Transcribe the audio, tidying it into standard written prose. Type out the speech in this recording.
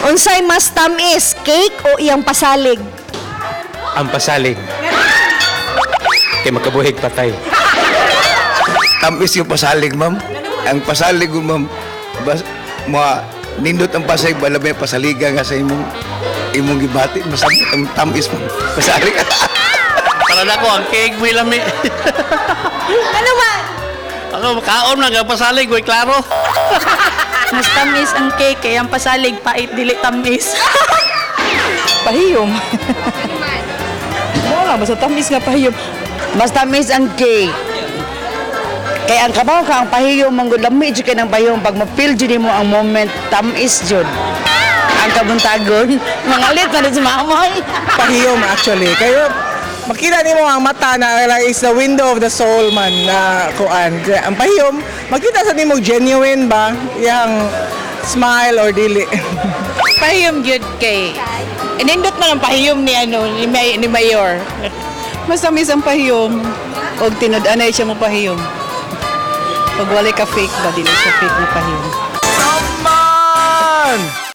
Unsay mas tamis, cake o iyang pasalig? Ang pasalig. Kay makabuhig patay. Tamis yung pasalig, ma'am. Ang pasalig ko, ma'am, nindot ang pasalig, balabay pasaliga nga sa imong gibati. Masabot ang tamis, ma'am. Pasalig. Para na ko, ang cake mo ilami. Ano man? Ako, kaon na, pasalig, way klaro. Mas tamis ang cake, kaya ang pasalig, pait, dili tamis. Pahiyom. Wala, basta tamis nga pahiyom. Mas tamis ang cake. Kaya ang kabaw ka, ang pahiyom, manggulami dyan ka ng pahiyom. Pag ma-feel dyan mo ang moment, tamis dyan. Ang kabuntagon, mangalit na rin sa mamay. Pahiyom actually. Kayo, makita niyo ang mata na like, is the window of the soul man na kuan. Kaya ang pahiyom, makita sa nimo genuine ba yang smile or dili. Pahiyom good kay. Inindot man ang pahiyom ni Mayor. Mas tamis ang pahiyom. Og tinud-anay siya mo pahiyom. Pag wala ka fake ba, dili siya fake na pahiyom. Come on!